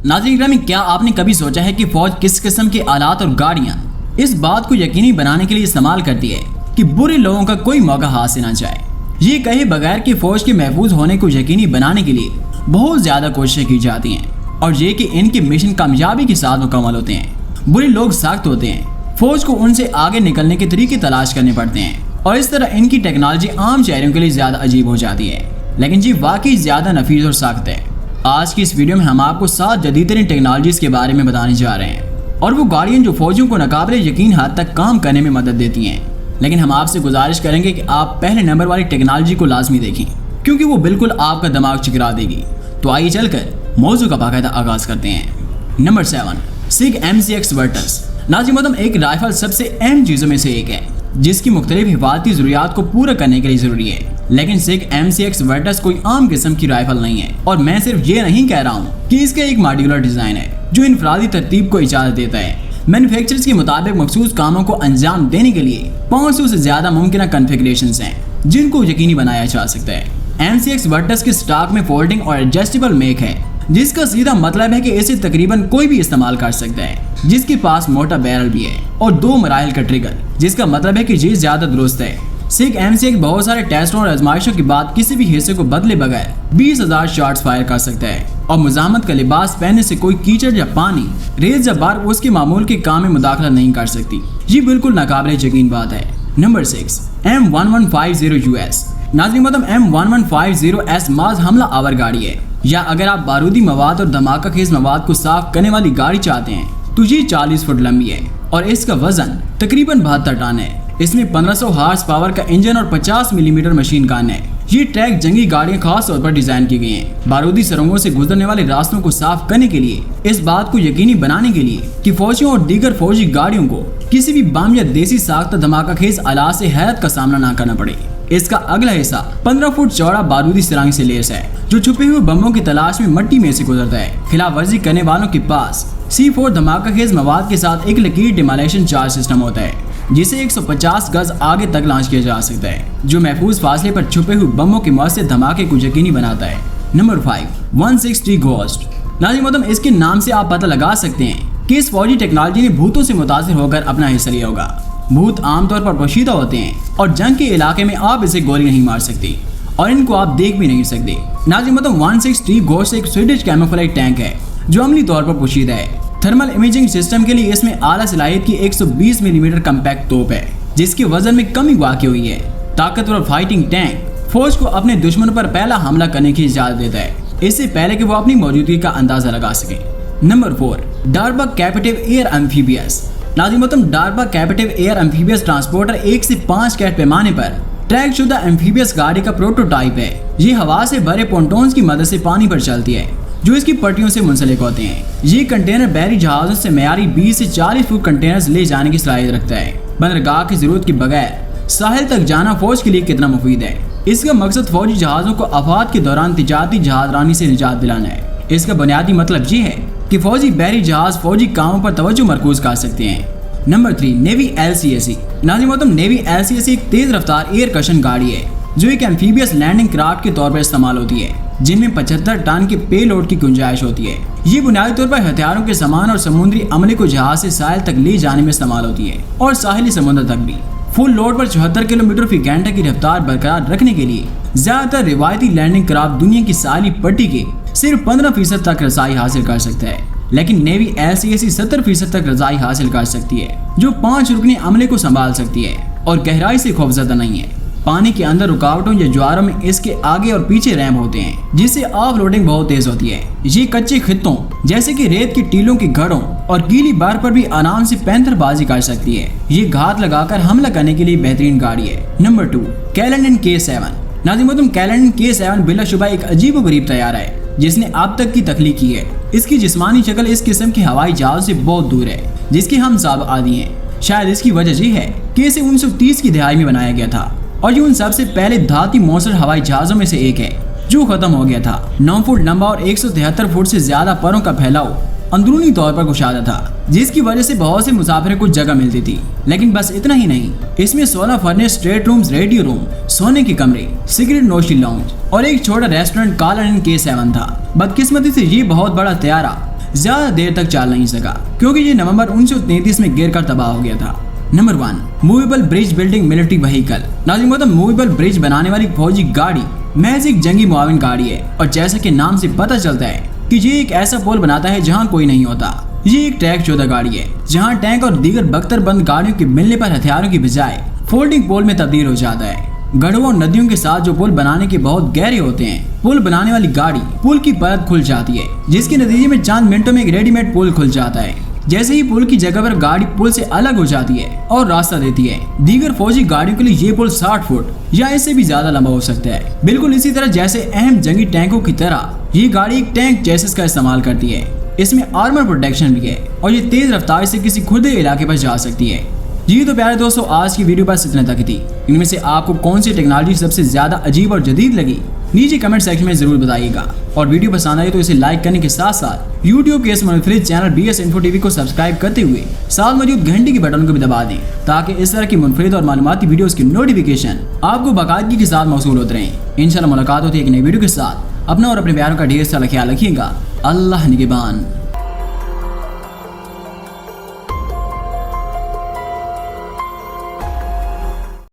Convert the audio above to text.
नाज़रीन ग्रामी, क्या आपने कभी सोचा है कि फौज किस किस्म के आलात और गाड़ियां इस बात को यकीनी बनाने के लिए इस्तेमाल करती है कि बुरे लोगों का कोई मौका हाथ से ना जाए। ये कहे बगैर कि फौज के महफूज होने को यकीनी बनाने के लिए बहुत ज्यादा कोशिशें की जाती हैं और ये कि इनके मिशन कामयाबी के साथ मुकम्मल होते हैं। बुरे लोग सख्त होते हैं, फौज को उनसे आगे निकलने के तरीके तलाश करने पड़ते हैं और इस तरह इनकी टेक्नोलॉजी आम शहरियों के लिए ज्यादा अजीब हो जाती है, लेकिन जी वाकई ज्यादा नफीस और सख्त है। आज की इस वीडियो में हम आपको 7 जदीदतरीन टेक्नोलॉजीज के बारे में बताने जा रहे हैं और वो गाड़ियां जो फौजियों को नाकाबिले यकीन हद तक काम करने में मदद देती हैं। लेकिन हम आपसे गुजारिश करेंगे कि आप पहले नंबर वाली टेक्नोलॉजी को लाजमी देखें क्योंकि वो बिल्कुल आपका दिमाग चिकरा देगी। तो आइए चलकर मौजू का बाकायदा आगाज करते हैं। नंबर 7, सिग MCX वर्टस। नाज़रीन एक राइफल सबसे अहम चीजों में से एक है जिसकी मुख्तलिफ हिफाजती जरूरियात को पूरा करने के लिए जरूरी है, लेकिन सिग MCX वर्टस कोई आम किस्म की राइफल नहीं है। और मैं सिर्फ ये नहीं कह रहा हूँ कि इसका एक मॉड्यूलर डिजाइन है जो इनफरादी तरतीब को इजाजत देता है। मैन्युफैक्चरर्स के मुताबिक मखसूस कामों को अंजाम देने के लिए 500 से ज्यादा मुमकिन कॉन्फ़िगरेशंस हैं जिनको यकीनी बनाया जा सकता है। MCX वर्टस के स्टॉक में फोल्डिंग और एडजस्टेबल मेक है, जिसका सीधा मतलब है कि इसे तकरीबन कोई भी इस्तेमाल कर सकता है, जिसके पास मोटा बैरल भी है और 2 मराइल का ट्रिगर, जिसका मतलब है कि ये ज्यादा दुरुस्त है। सिग MCX बहुत सारे टेस्टों और आजमाइशों के बाद किसी भी हिस्से को बदले बगैर 20,000 शॉट्स फायर कर सकता है और मुजाहमत का लिबास पहनने से कोई कीचड़ या पानी, रेत या बर्फ उसके मामूल के काम में मुदाखला नहीं कर सकती। ये बिल्कुल नाकाबिले यकीन बात है। Number 6, M1150 US। नाज़रीन M1150S माज हमला आवर गाड़ी है, या अगर आप बारूदी मवाद और धमाका खेज मवाद को साफ करने वाली गाड़ी चाहते हैं तो ये 40 फुट लंबी है और इसका वजन तकरीबन 72 टन है। इसमें 1500 हार्स पावर का इंजन और 50 मिलीमीटर मशीन गन है। ये ट्रैक जंगी गाड़ियां खास तौर पर डिजाइन की गई हैं बारूदी सुरंगों से गुजरने वाले रास्तों को साफ करने के लिए, इस बात को यकीनी बनाने के लिए कि फौजियों और दीगर फौजी गाड़ियों को किसी भी बम या देसी साख्ता धमाका खेज आलात से हैरत का सामना न करना पड़े। इसका अगला हिस्सा 15 फुट चौड़ा बारूदी सुरंग से लेस है जो छुपे हुए बमों की तलाश में मिट्टी में से गुजरता है। खिलाफ वर्जी करने वालों के पास C4 धमाका खेज मवाद के साथ एक लकीर डिमोलेशन चार्ज सिस्टम होता है जिसे 150 गज आगे तक लॉन्च किया जा सकता है, जो महफूज फासले पर छुपे हुए बमों के मौसर धमाके को यकीनी बनाता है। Number 5, 160 ghost. नाज़रीन इसके नाम से आप पता लगा सकते हैं कि इस फौजी टेक्नोलॉजी ने भूतों से मुतासिर होकर अपना हिस्सा लिया होगा। भूत आमतौर पर पोशीदा होते हैं और जंग के इलाके में आप इसे गोली नहीं मार सकते और इनको आप देख भी नहीं सकते। नाज़रीन 160 घोस्ट एक स्वीडिश कैमोफ्लेज टैंक है जो अमली तौर पर पोशीदा है। थर्मल इमेजिंग सिस्टम के लिए इसमें आला सलाहियत की 120 मिलीमीटर कम्पैक्ट तोप है जिसके वजन में कमी वाक़ई हुई है। ताकतवर फाइटिंग टैंक फौज को अपने दुश्मन पर पहला हमला करने की इजाजत देता है, इससे पहले कि वो अपनी मौजूदगी का अंदाजा लगा सके। Number 4, DARPA captive air amphibious. नाज़रीन DARPA captive air amphibious transporter 1 से 5 कैट पैमाने पर ट्रैक शुदा एम्फीबियस गाड़ी का प्रोटोटाइप है। ये हवा से भरे पोंटोन्स की मदद से पानी पर चलती है जो इसकी पट्टियों से मुंसलिक होते हैं। ये कंटेनर बहरी जहाजों से मयारी 20 से 40 फुट कंटेनर्स ले जाने की सलाहियत रखता है। बंदरगाह की जरूरत के बगैर साहिल तक जाना फौज के लिए कितना मुफीद है। इसका मकसद फौजी जहाजों को आफात के दौरान तिजारती जहाजरानी से निजात दिलाना है। इसका बुनियादी मतलब ये है कि फौजी बहरी जहाज फौजी कामों पर तवज्जो मरकूज कर सकते हैं। Number 3, navy LCAC। नाज़रीन नेवी LCAC एक तेज रफ्तार एयर कशन गाड़ी है जो एक एम्फीबियस लैंडिंग क्राफ्ट के तौर पर इस्तेमाल होती है जिनमें 75 टन के पेलोड की गुंजाइश होती है। ये बुनियादी तौर पर हथियारों के सामान और समुद्री अमले को जहाज से साहिल तक ले जाने में इस्तेमाल होती है और साहिली समुद्र तक भी। फुल लोड पर 74 किलोमीटर फी घंटे की रफ्तार बरकरार रखने के लिए ज्यादातर रिवायती लैंडिंग क्राफ्ट दुनिया की साहिली पट्टी के सिर्फ 15% तक रसाई हासिल कर सकता है, लेकिन नेवी LCAC 70% तक रसाई हासिल कर सकती है जो 5 रुकनी अमले को संभाल सकती है और गहराई से खौफजदा नहीं है। पानी के अंदर रुकावटों या ज्वारों में इसके आगे और पीछे रैम होते हैं जिससे ऑफ लोडिंग बहुत तेज होती है। ये कच्चे खित्तों जैसे कि रेत की टीलों के घड़ों और गीली बर्फ पर भी आराम से पैंथरबाजी कर सकती है। ये घात लगाकर हमला करने के लिए बेहतरीन गाड़ी है। Number 2, कैलेंडन K7। नाज़रीन कैलेंडन K7 बिलाशुबा एक अजीब गरीब तैयारा है जिसने अब तक की तख्लीक की है। इसकी जिस्मानी शक्ल इस किस्म के हवाई जहाज से बहुत दूर है जिसके हम सब आदी हैं। शायद इसकी वजह यह है कि इसे 1930 की दहाई में बनाया गया था और ये उन सबसे पहले धाती मौसर हवाई जहाजों में से एक है जो खत्म हो गया था। 9 फुट लंबा और 173 फुट से ज्यादा परों का फैलाव अंदरूनी तौर पर कुशादा था जिसकी वजह से बहुत से मुसाफिरों को जगह मिलती थी। लेकिन बस इतना ही नहीं, इसमें 16 furnace straight rooms, radio room, सोने के कमरे, सिगरेट नोशी लाउंज और एक छोटा रेस्टोरेंट कैलेंडन K7 था। बदकिस्मती से ये बहुत बड़ा तैयारा ज्यादा देर तक चल नहीं सका क्योंकि ये नवंबर 1933 में गिरकर तबाह हो गया था। Number 1, movable bridge building military vehicle. नाज़रीन, मूवेबल ब्रिज बनाने वाली फौजी गाड़ी महज एक जंगी मुआविन गाड़ी है और जैसा कि नाम से पता चलता है कि ये एक ऐसा पोल बनाता है जहाँ कोई नहीं होता। ये एक ट्रैक शुदा गाड़ी है जहाँ टैंक और दीगर बख्तरबंद गाड़ियों के मिलने पर हथियारों की बजाय फोल्डिंग पोल में तब्दील हो जाता है। गढ़ों और नदियों के साथ जो पुल बनाने के बहुत गहरे होते हैं, पुल बनाने वाली गाड़ी पुल की परत खुल जाती है जिसके नतीजे में चंद मिनटों में एक रेडीमेड पुल खुल जाता है। जैसे ही पुल की जगह पर गाड़ी पुल से अलग हो जाती है और रास्ता देती है। दीगर फौजी गाड़ियों के लिए ये पुल 60 फुट या इससे भी ज्यादा लंबा हो सकता है। बिल्कुल इसी तरह जैसे अहम जंगी टैंकों की तरह ये गाड़ी एक टैंक चेसिस का इस्तेमाल करती है। इसमें आर्मर प्रोटेक्शन भी है और ये तेज रफ्तार से किसी खुले इलाके पर जा सकती है। जी तो प्यारे दोस्तों, आज की वीडियो बस इतने तक ही थी। इनमें से आपको कौन सी टेक्नोलॉजी सबसे ज्यादा अजीब और जदीद लगी, नीचे कमेंट सेक्शन में जरूर बताइएगा। और वीडियो पसंद आई तो इसे लाइक करने के साथ साथ यूट्यूब के इस मुनफरिद चैनल BS इन्फो टीवी को सब्सक्राइब करते हुए साथ मौजूद घंटी के बटन को भी दबा दें ताकि इस तरह की मुनफरिद और मालूमाती वीडियोस की नोटिफिकेशन आपको बाकायदगी के साथ मौसूल होते रहें। इंशाल्लाह मुलाकात होती है एक नई वीडियो के साथ। अपना और अपने प्यारों का ढेर सारा ख्याल रखिएगा। अल्लाह निगहबान।